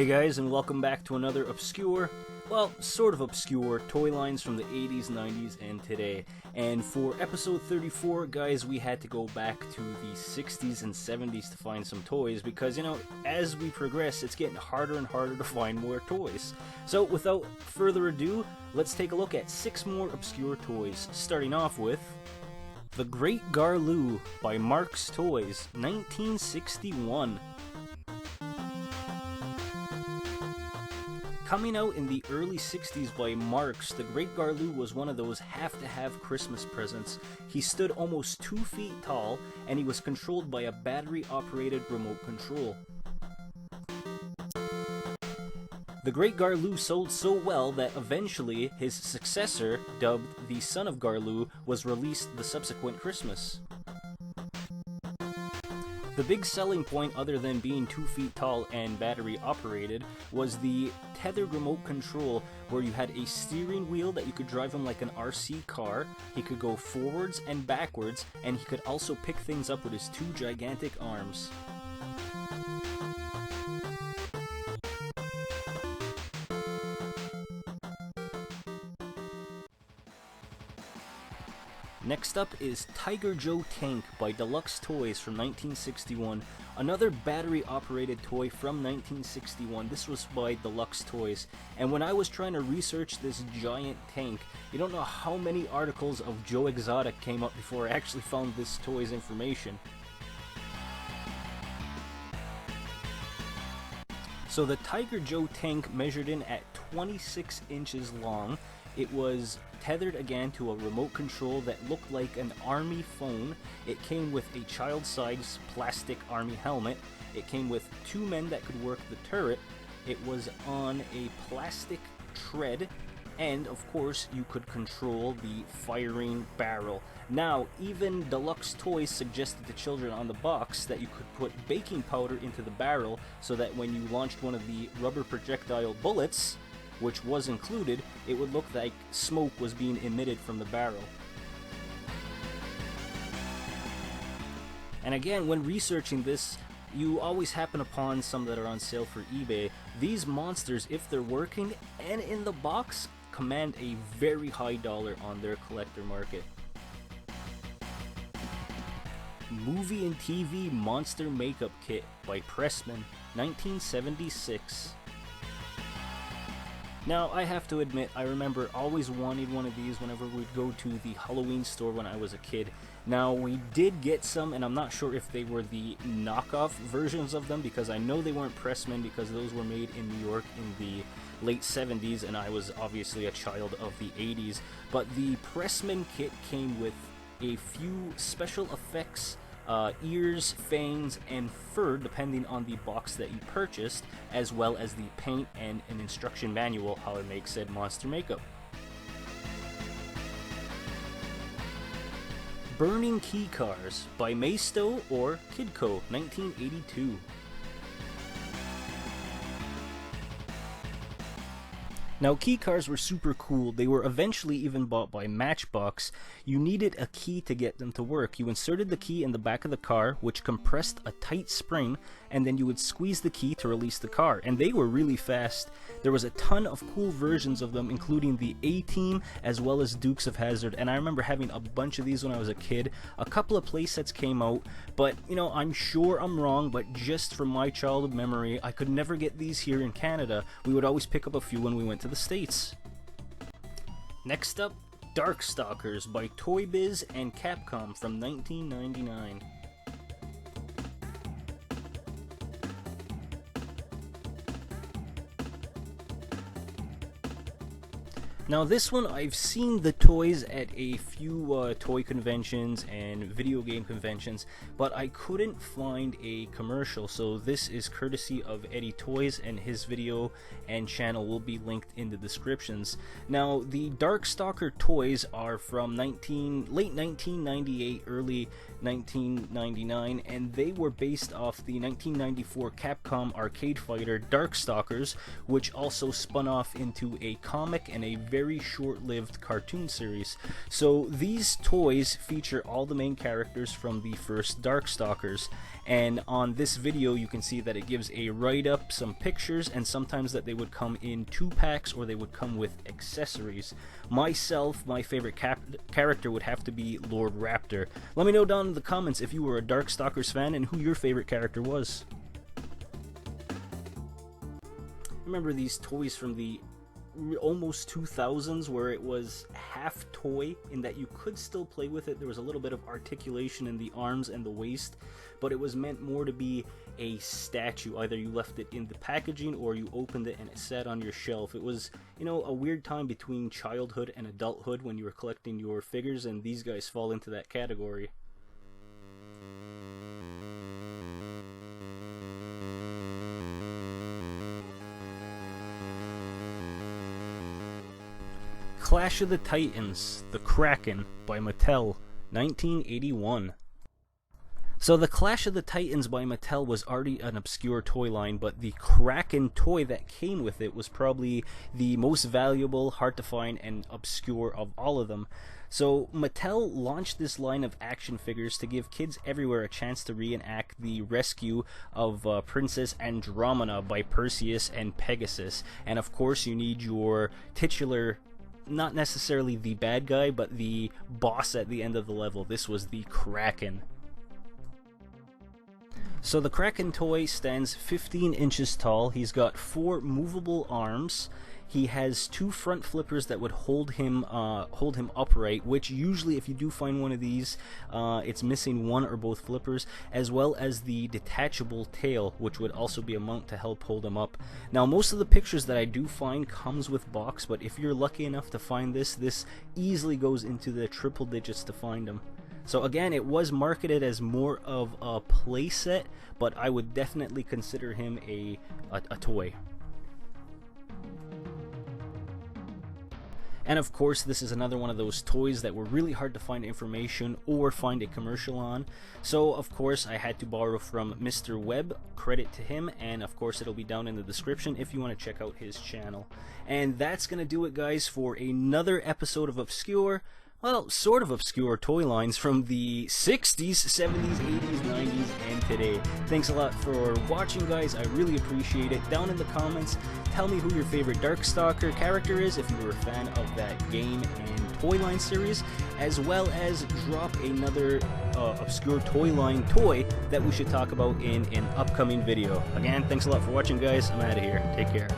Hey guys, and welcome back to another obscure, well, sort of obscure, toy lines from the 80s, 90s, and today. And for episode 34, guys, we had to go back to the 60s and 70s to find some toys because, you know, as we progress, it's getting harder and harder to find more toys. So without further ado, let's take a look at 6 more obscure toys, starting off with The Great GARLOO by Marx Toys, 1961. Coming out in the early 60s by Marx, the Great GARLOO was one of those have-to-have Christmas presents. He stood almost 2 feet tall, and he was controlled by a battery-operated remote control. The Great GARLOO sold so well that eventually his successor, dubbed the Son of GARLOO, was released the subsequent Christmas. The big selling point, other than being 2 feet tall and battery operated, was the tethered remote control, where you had a steering wheel that you could drive him like an RC car. He could go forwards and backwards, and he could also pick things up with his 2 gigantic arms. Next up is Tiger Joe Tank by DELUXE Toys from 1961, another battery-operated toy from 1961. This was by DELUXE Toys, and when I was trying to research this giant tank, you don't know how many articles of Joe Exotic came up before I actually found this toy's information. So the Tiger Joe Tank measured in at 26 inches long. It was tethered again to a remote control that looked like an army phone. It came with a child-sized plastic army helmet. It came with 2 men that could work the turret. It was on a plastic tread, and of course you could control the firing barrel. Now, even DELUXE Toys suggested to children on the box that you could put baking powder into the barrel so that when you launched one of the rubber projectile bullets, which was included, it would look like smoke was being emitted from the barrel. And again, when researching this, you always happen upon some that are on sale for eBay. These monsters, if they're working and in the box, command a very high dollar on their collector market. Movie and TV Monster Makeup Kit by Pressman, 1976. Now, I have to admit, I remember always wanting one of these whenever we'd go to the Halloween store when I was a kid. Now, we did get some, and I'm not sure if they were the knockoff versions of them, because I know they weren't Pressman, because those were made in New York in the late 70s, and I was obviously a child of the 80s. But the Pressman kit came with a few special effects, ears, fangs, and fur depending on the box that you purchased, as well as the paint and an instruction manual how to make said monster makeup. Burning Key Cars by Maisto or KIDCO, 1982. Now, key cars were super cool. They were eventually even bought by Matchbox. You needed a key to get them to work. You inserted the key in the back of the car, which compressed a tight spring, and then you would squeeze the key to release the car. And they were really fast. There was a ton of cool versions of them, including the A-Team as well as Dukes of Hazzard. And I remember having a bunch of these when I was a kid. A couple of playsets came out, but, you know, I'm sure I'm wrong, but just from my childhood memory, I could never get these here in Canada. We would always pick up a few when we went to the States. Next up, DARKSTALKERS by Toy Biz and CAPCOM from 1999. Now, this one, I've seen the toys at a few toy conventions and video game conventions, but I couldn't find a commercial, so this is courtesy of Edy Toys, and his video and channel will be linked in the descriptions. Now, the Darkstalker toys are from late 1998, early 1999, and they were based off the 1994 Capcom arcade fighter Darkstalkers, which also spun off into a comic and a very very short-lived cartoon series. So these toys feature all the main characters from the first Darkstalkers, and on this video you can see that it gives a write-up, some pictures, and sometimes that they would come in 2-packs or they would come with accessories. Myself, my favorite character would have to be Lord Raptor. Let me know down in the comments if you were a Darkstalkers fan and who your favorite character was. Remember these toys from the almost 2000s where it was half toy in that you could still play with it. There was a little bit of articulation in the arms and the waist, but it was meant more to be a statue. Either you left it in the packaging or you opened it and it sat on your shelf. It was, you know, a weird time between childhood and adulthood when you were collecting your figures, and these guys fall into that category. Clash of the Titans, The Kraken by Mattel, 1981. So the Clash of the Titans by Mattel was already an obscure toy line, but the Kraken toy that came with it was probably the most valuable, hard to find, and obscure of all of them. So Mattel launched this line of action figures to give kids everywhere a chance to reenact the rescue of Princess Andromeda by Perseus and Pegasus. And of course you need your titular, not necessarily the bad guy, but the boss at the end of the level. This was the Kraken. So the Kraken toy stands 15 inches tall. He's got 4 movable arms. He has 2 front flippers that would hold him upright, which usually if you do find one of these, it's missing one or both flippers, as well as the detachable tail, which would also be a mount to help hold him up. Now most of the pictures that I do find comes with box, but if you're lucky enough to find this easily goes into the triple digits to find him. So again, it was marketed as more of a play set, but I would definitely consider him a toy. And of course, this is another one of those toys that were really hard to find information or find a commercial on. So of course, I had to borrow from Mr. Webb, credit to him, and of course it'll be down in the description if you want to check out his channel. And that's gonna do it, guys, for another episode of Obscure, well, sort of obscure toy lines from the 60s, 70s, 80s, 90s, and today. Thanks a lot for watching, guys. I really appreciate it. Down in the comments, tell me who your favorite Darkstalker character is, if you were a fan of that game and toy line series, as well as drop another obscure toy line toy that we should talk about in an upcoming video. Again, thanks a lot for watching, guys. I'm out of here. Take care.